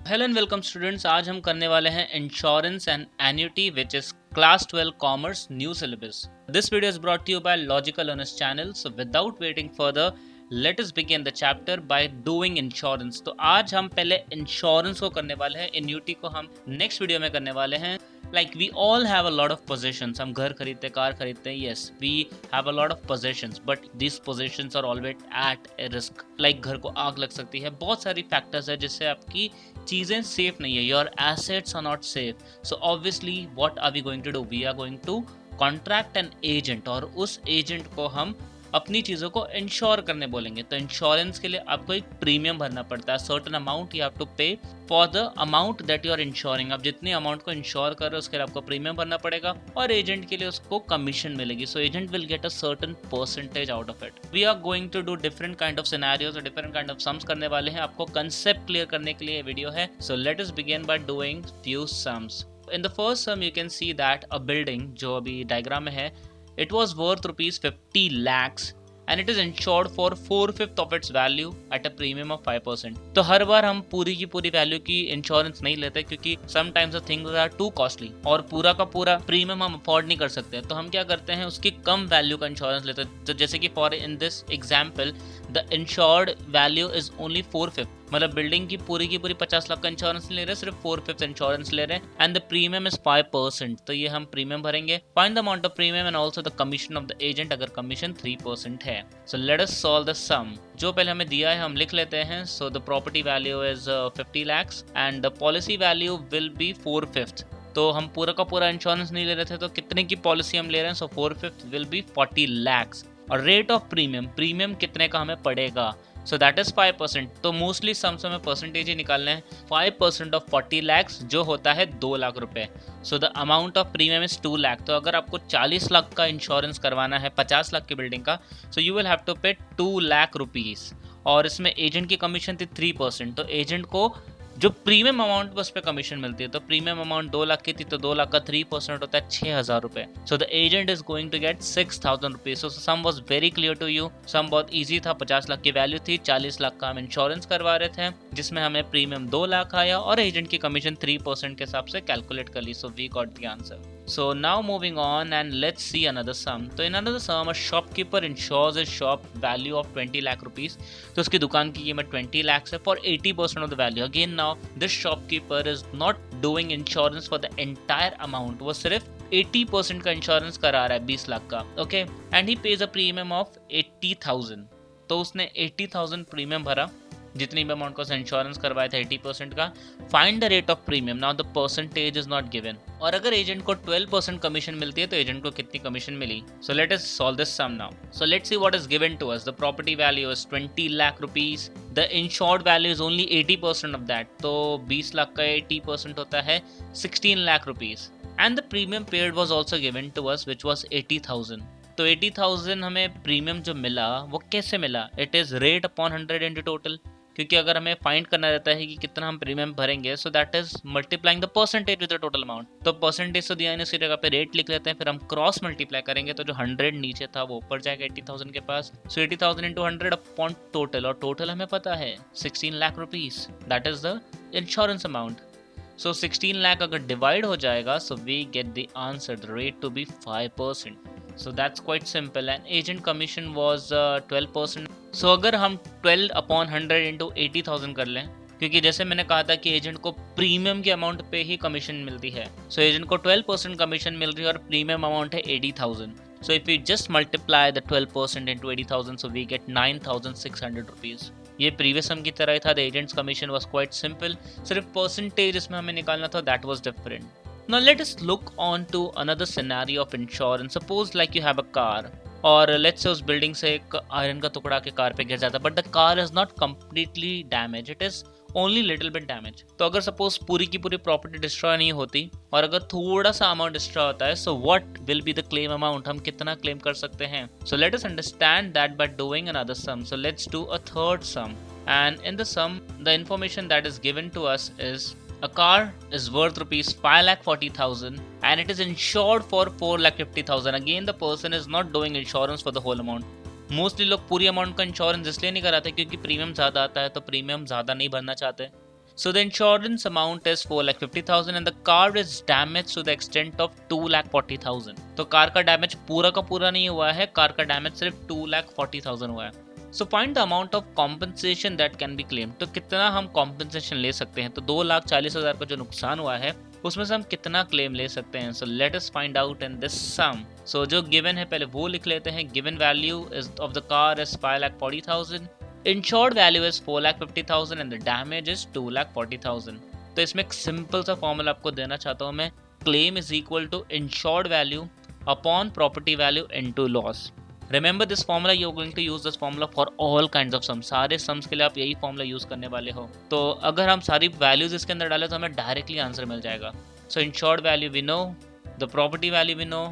Hello and welcome students. आज हम करने वाले हैं insurance and annuity which is class 12 commerce new syllabus. This video is brought to you by logical learners channel. So without waiting further let us begin the chapter by doing insurance. तो आज हम पहले insurance को करने वाले हैं, annuity को हम नेक्स्ट वीडियो में करने वाले हैं। Like we all have a lot of possessions, हम घर खरीदते कार खरीदते हैं, yes we have a lot of possessions, but this possessions are always at a risk. लाइक घर को आग लग सकती है, बहुत सारी फैक्टर्स है जिससे आपकी चीज़ें सेफ नहीं है, your assets are not safe. So obviously what are we going to do, we are going to contract an agent, और उस एजेंट को हम अपनी चीज़ों को इंश्योर करने बोलेंगे। तो इंश्योरेंस के लिए आपको एक प्रीमियम भरना पड़ता है, certain amount you have to pay for the amount that you are insuring. आप जितनी अमाउंट को इंश्योर कर रहे हो उसके लिए आपको प्रीमियम भरना पड़ेगा, और एजेंट के लिए उसको कमीशन मिलेगी। So agent will get a certain percentage out of it. We are going to do different kind of scenarios और डिफरेंट काइंड ऑफ सम्स करने वाले हैं। आपको कंसेप्ट क्लियर करने के लिए वीडियो है। So let us begin by doing few sums. In the first sum you can see that a building, जो अभी डायग्राम में है, it was worth rupees 50 lakhs and it is insured for 4/5 of its value at a premium of 5%। तो हर बार हम पूरी की पूरी value की इंश्योरेंस नहीं लेते, क्योंकि sometimes the things are too costly और पूरा का पूरा प्रीमियम हम अफोर्ड नहीं कर सकते। तो हम क्या करते हैं, उसकी कम वैल्यू का इंश्योरेंस लेते हैं। तो जैसे कि for in this example the insured value is only 4/5, मतलब बिल्डिंग की पूरी 50 लाख का इंश्योरेंस ले रहे हैं, सिर्फ 4/5 इंश्योरेंस ले रहे हैं, एंड द प्रीमियम इज 5%। तो ये हम प्रीमियम भरेंगे। Find the amount of premium and also the commission of the agent, अगर कमीशन 3% है। So let us solve the sum. जो पहले हमें दिया है हम लिख लेते हैं। So the property value is 50 lakhs and the policy value will be 4/5। तो हम पूरा का पूरा इंश्योरेंस नहीं ले रहे थे, तो कितने की पॉलिसी हम ले रहे हैं? सो 4/5 विल बी 40 lakhs। और रेट ऑफ प्रीमियम, प्रीमियम कितने का हमें पड़ेगा? So that is 5%। तो मोस्टली सम्स में परसेंटेज ही निकालने हैं। 5% ऑफ 40 lakhs जो होता है 2 लाख रुपए। So the amount of premium is 2 lakh. तो अगर आपको 40 लाख का इंश्योरेंस करवाना है 50 लाख की बिल्डिंग का, so you will have to pay 2 lakh rupees. और इसमें एजेंट की कमीशन थी 3%। तो एजेंट को जो प्रीमियम अमाउंट पर उस पर कमीशन मिलती है, तो प्रीमियम अमाउंट 2 लाख की थी, तो 2 लाख का 3% होता है 6,000 रुपए। So the agent is going to get 6,000 rupees. So sum was very clear to you. Sum बहुत इजी था। 50 लाख की वैल्यू थी, 40 लाख का हम इंश्योरेंस करवा रहे थे, जिसमें हमें प्रीमियम 2 लाख आया और एजेंट की कमीशन 3% के हिसाब से कैलकुलेट कर ली। So we got the answer. So now moving on and let's see another sum. तो in another sum, a shopkeeper insures his shop value of 20 lakh rupees. तो उसकी दुकान की कीमत 20 lakhs है for 80% of the value. Again now this shopkeeper is not doing insurance for the entire amount. वो सिर्फ 80% का इंश्योरेंस करा रहा है 20 लाख का, okay, and he page a premium of 80,000। तो उसने 80,000 प्रीमियम भरा, जितनी भी अमाउंट का इंश्योरेंस करवाया था 80% का। Find the rate of premium. Now the percentage is not given. और अगर एजेंट को 12% कमीशन मिलती है, तो एजेंट को कितनी कमीशन मिली? So let us solve this sum now. So let's see what is given to us. The property value is 20 lakh rupees. The insured value is only 80% of that. तो 20 लाख का 80% होता है 16 lakh rupees. And the premium paid was also given to us which was 80,000। तो 80,000 हमें premium जो मिला वो कैसे मिला? It is rate upon 100 into total. क्योंकि अगर हमें फाइंड करना रहता है कि कितना हम प्रीमियम भरेंगे, so that is multiplying the percentage with the total amount. तो परसेंटेज तो दिया है, इसी जगह पे रेट लिख लेते हैं, फिर हम क्रॉस मल्टीप्लाई करेंगे, तो जो 100 नीचे था वो ऊपर जाएगा 80,000 के पास। सो 80,000 इंटू 100 अपॉन टोटल, और टोटल हमें पता है 16 lakh rupees, that is the insurance amount. So 16 lakh अगर डिवाइड हो जाएगा, so we get the answer, the rate to be 5%। So that's quite simple, and agent commission was 12%. So अगर हम 12 upon 100 into 80,000 कर लें, क्योंकि जैसे मैंने कहा था कि एजेंट को प्रीमियम के अमाउंट पे ही कमीशन मिलती है, सो एजेंट को 12% कमीशन मिल रही है और प्रीमियम अमाउंट है 80,000। So if we just multiply the 12% into 80,000, so we get 9,600 rupees. ये प्रीवियस सम की तरह ही था। The agent's commission was quite simple, सिर्फ परसेंटेज इसमें हमें निकालना था, that was different. Now let us look on to another scenario of insurance. Suppose like you have a car, और let's say उस बिल्डिंग से एक आयरन का टुकड़ा के कार पे गिर जाता है, but the car is not completely damage, it is only little bit damage. तो अगर सपोज पूरी की पूरी प्रॉपर्टी डिस्ट्रॉय नहीं होती और अगर थोड़ा सा अमाउंट डिस्ट्रॉय होता है, so what will be the claim amount? हम कितना क्लेम कर सकते हैं? So let us understand that by doing another sum. So let's do a third sum, and in the sum the information that is given to us is a car is worth rupees 5,40,000 and it is insured for 4,50,000. Again the person is not doing insurance for the whole amount. Mostly लोग पूरी amount का insurance इसलिए नहीं कराते क्योंकि premium ज़्यादा आता है, तो प्रीमियम ज़्यादा नहीं भरना चाहते। So the insurance amount is 4,50,000 and the car is damaged to the extent of 2,40,000. तो कार का डैमेज पूरा का पूरा नहीं हुआ है, कार का डैमेज सिर्फ 2,40,000 हुआ है. So find the amount of compensation that can be claimed. तो कितना हम compensation ले सकते हैं. तो 2,40,000 का जो नुकसान हुआ है उसमें से हम कितना क्लेम ले सकते हैं. So let us find out in this sum. So जो given है पहले वो लिख लेते हैं. Given value is of the car is 5,40,000. Insured value is 4,50,000 and the damage is 2,40,000. तो इसमें एक सिंपल सा फॉर्मूला आपको देना चाहता हूँ मैं. Claim is equal to insured value upon property value into loss. Remember this formula, you're going to use this formula for all kinds of sums. सारे sums के लिए आप यही फॉर्मूला यूज करने वाले हो. तो अगर हम सारी वैल्यूज इसके अंदर डालें तो हमें डायरेक्टली आंसर मिल जाएगा. So insured value we know, the property value we know,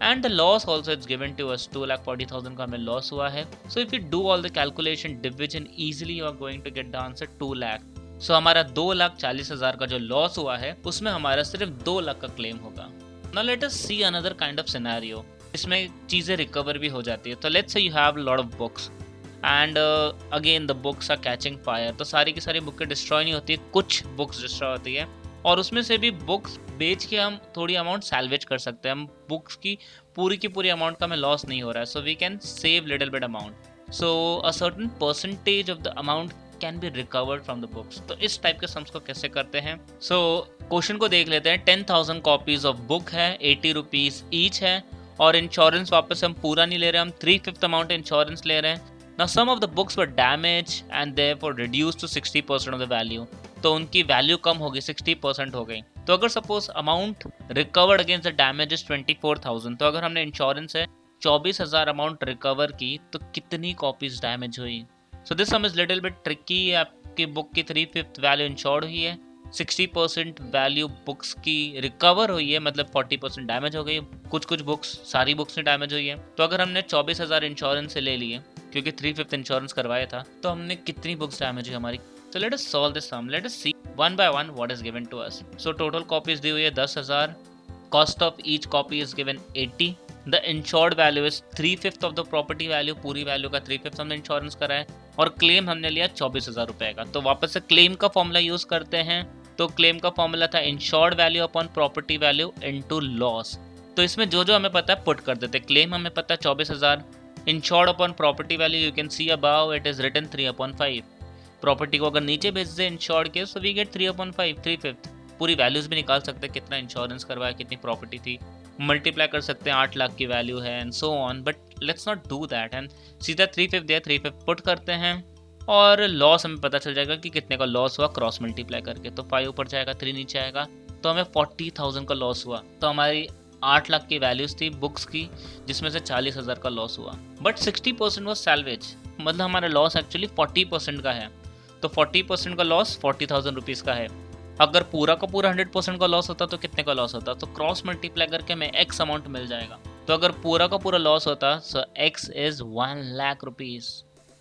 and the loss also it's given to us. 2,40,000 का हमें लॉस हुआ है. So if you do all the calculation division easily you are going to get the answer 2 lakh. So हमारा 2,40,000 का जो loss हुआ है उसमें हमारा सिर्फ 2 लाख का क्लेम होगा. Now let us see another kind of scenario. इसमें चीज़ें रिकवर भी हो जाती है. तो let's say you have lot of books and again the books are catching fire. तो सारी की सारी बुकें डिस्ट्रॉय नहीं होती है, कुछ बुक्स डिस्ट्रॉय होती है और उसमें से भी बुक्स बेच के हम थोड़ी अमाउंट सैल्वेज कर सकते हैं. हम बुक्स की पूरी अमाउंट का हमें लॉस नहीं हो रहा है. So we can save little bit amount. So a certain percentage of the amount can be recovered from the books. तो इस टाइप के सम्स को कैसे करते हैं. सो क्वेश्चन को देख लेते हैं. 10,000 कॉपीज ऑफ बुक है, 80 रुपीज ईच है और इंश्योरेंस वापस हम पूरा नहीं ले रहे, हम 3/5 अमाउंट इंश्योरेंस ले रहे हैं. Now some of the books were damaged and therefore reduced to 60% of the value. तो उनकी वैल्यू कम होगी, 60% हो गई. तो अगर suppose amount recovered against the damage is 24,000, तो अगर हमने इंश्योरेंस से 24,000 अमाउंट रिकवर की तो कितनी कॉपीज डैमेज हुई. सो this some is little bit tricky. आपकी बुक की 3/5 वैल्यू इंश्योर्ड हुई है, 60% वैल्यू बुक्स की रिकवर हुई है, मतलब 40% डैमेज हो गई. कुछ बुक्स, सारी बुक्स में डैमेज हुई है. तो अगर हमने 24,000 इंश्योरेंस से ले लिए क्योंकि 3/5 इंश्योरेंस करवाया था, तो हमने कितनी बुक्स डैमेज हुई हमारी. So let us solve this sum. Let us see one by one what is given to us. So total copies दी हुई है 10,000. Cost of each copy is given 80. The insured value is 3/5 of the property value. पूरी value का 3/5 हमने insurance करा है और claim हमने लिया 24,000 रुपए का. तो वापस से क्लेम का फॉर्मूला यूज करते हैं. तो क्लेम का फॉर्मूला था insured value upon property value into loss. तो इसमें जो हमें पता है पुट कर देते. क्लेम हमें पता है 24,000. Insured upon property value you can see above it is written 3/5. Property को अगर नीचे भेज दे इंश्योर्ड के, सो वी गेट 3/5, 3/5. पूरी वैल्यूज भी निकाल सकते हैं, कितना इंश्योरेंस करवाया, कितनी प्रॉपर्टी थी, मल्टीप्लाई कर सकते हैं, 8 लाख की वैल्यू है and so on. But let's not do that and सीधा 3/5 दिया, 3/5 पुट करते हैं और लॉस हमें पता चल जाएगा कि कितने का लॉस हुआ क्रॉस मल्टीप्लाई करके. तो 5 ऊपर जाएगा, 3 नीचे आएगा, तो हमें 40,000 का लॉस हुआ. तो हमारी 8 लाख की वैल्यूज थी बुक्स की, जिसमें से 40,000 का लॉस हुआ. बट 60% वॉज सैल्वेज, मतलब हमारा लॉस एक्चुअली 40% का है. तो 40% का लॉस 40,000 रुपीज़ का है. अगर पूरा का पूरा 100% का लॉस होता तो कितने का लॉस होता. तो क्रॉस मल्टीप्लाई करके हमें एक्स अमाउंट मिल जाएगा. तो अगर पूरा का पूरा लॉस होता, so X is 1 lakh rupees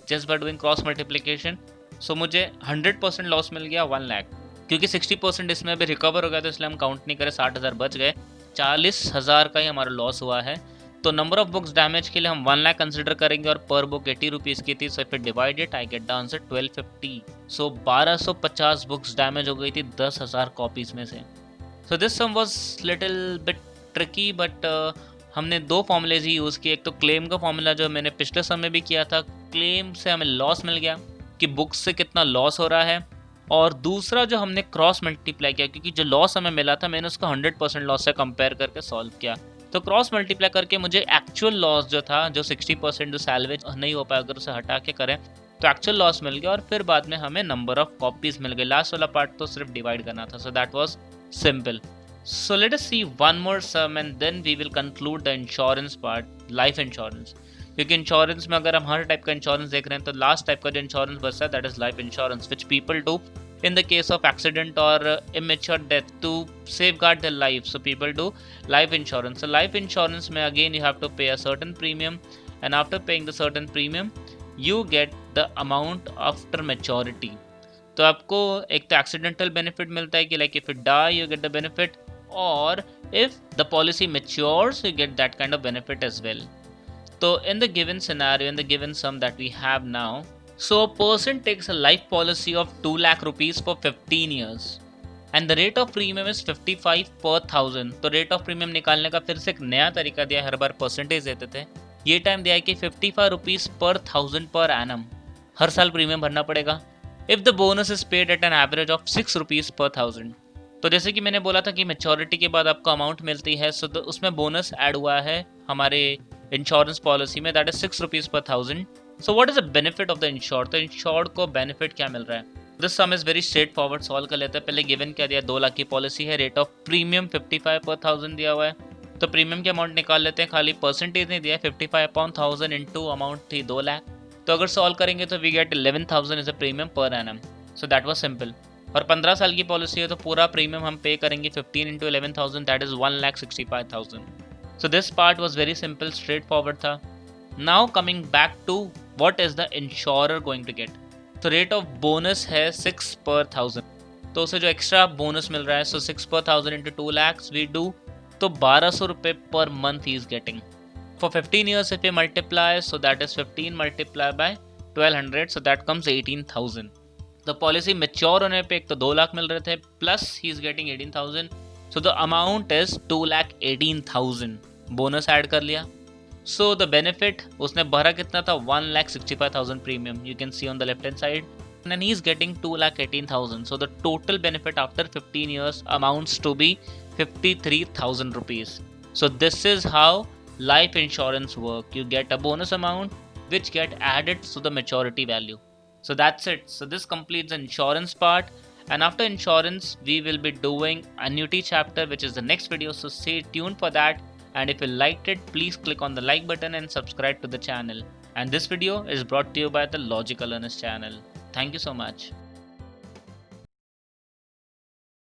just by doing cross multiplication. So मुझे 100% लॉस मिल गया 1 लाख, क्योंकि 60% इसमें भी रिकवर हो गया, तो इसलिए हम काउंट नहीं करें, 60,000 बच गए. 40,000 का ही हमारा लॉस हुआ है. तो नंबर ऑफ बुक्स डैमेज के लिए हम 1 लाख कंसिडर करेंगे और पर बुक 80 रुपीज़ की थी. So if it divide it I get the answer 1250. सो 1250 बुक्स डैमेज हो गई थी 10,000 कॉपीज़ में से. So this sum was little bit tricky, but हमने 2 फॉर्मूलेज ही यूज़ किए. एक तो क्लेम का फॉर्मूला जो मैंने पिछले समय भी किया था, क्लेम से हमें लॉस मिल गया कि बुक्स से कितना लॉस हो रहा है, और दूसरा जो हमने क्रॉस मल्टीप्लाई किया, क्योंकि जो लॉस हमें मिला था मैंने उसको 100% लॉस से कंपेयर करके सॉल्व किया. तो क्रॉस मल्टीप्लाई करके मुझे एक्चुअल लॉस जो था, जो 60% जो सैल्वेज नहीं हो पाया, अगर उसे हटा के करें तो एक्चुअल लॉस मिल गया. और फिर बाद में हमें नंबर ऑफ कॉपीज मिल गई. लास्ट वाला पार्ट तो सिर्फ डिवाइड करना था. So that was simple. So let us see one more sum and then we will conclude the insurance part, life insurance. क्योंकि इंश्योरेंस में अगर हम हर टाइप का इंश्योरेंस देख रहे हैं, तो लास्ट टाइप का जो इंश्योरेंस बचता है that is life insurance, which people do in the case of accident or immature death to safeguard their life. So people do life insurance. So life insurance में again you have to pay a certain premium, and after paying the certain premium you get the amount after maturity. तो आपको एक तो accidental benefit मिलता है कि like if you die you get the benefit, or if the policy matures you get that kind of benefit as well. So in the given scenario, in the given sum that we have now, So a person takes a life policy of 2 lakh rupees for 15 years and the rate of premium is 55 per 1000. तो rate of premium निकालने का फिर से एक नया तरीका दिया है, हर बार परसेंटेज देते थे, ये टाइम दिया है कि 55 रुपीज पर 1000 पर एनम हर साल प्रीमियम भरना पड़ेगा। If the bonus is paid at an average of 6 rupees per 1000। तो जैसे कि मैंने बोला था कि मेच्योरिटी के बाद आपको अमाउंट मिलती है, सो उसमें बोनस ऐड हुआ है हमारे इंश्योरेंस पॉलिसी में, that is 6 rupees per 1000। So what is the benefit of the insured? तो इंश्योर्ड को बेनिफिट क्या मिल रहा है? This some is very straight forward, solve कर लेते हैं। पहले गिवन क्या दिया, 2 लाख की पॉलिसी है, रेट ऑफ प्रीमियम 55 पर 1000 दिया हुआ है, तो प्रीमियम की अमाउंट निकाल लेते हैं, खाली परसेंटेज नहीं दिया है, 55 अपॉन 1000 इंटू अमाउंट थी 2 लाख, तो अगर सॉल्व करेंगे तो we get 11,000 is a premium per annum. So that was simple. और 15 साल की पॉलिसी है तो पूरा प्रीमियम हम पे करेंगे 15 into 11,000, that is 1,65,000। So this part was very simple, straightforward था। Now coming back to what is the insurer going to get. तो रेट ऑफ बोनस है 6 पर 1000, तो उसे जो एक्स्ट्रा बोनस मिल रहा है, सो 6 पर 1000 इंटू 2 lakhs वी डू, तो 1200 रुपये per month he is getting for 15 years। If you multiply, so that is 15 multiply by 1200, so that comes 18,000। तो पॉलिसी मेच्योर होने पे एक तो 2 लाख मिल रहे थे, plus he is getting 18,000, so the amount is 2,18,000, bonus add कर लिया। सो द बेनिफिट उसने भरा कितना था, 1,65,000 premium, you can C on the left hand side, and he is getting 2,18,000. So the total benefit after 15 years amounts to be 53,000 rupees. So this is how life insurance work. You get a bonus amount which get added to the maturity value. So that's it. So this completes the insurance part, and after insurance we will be doing annuity chapter, which is the next video. So stay tuned for that. And if you liked it, please click on the like button and subscribe to the channel. And this video is brought to you by the Logical Earners channel. Thank you so much.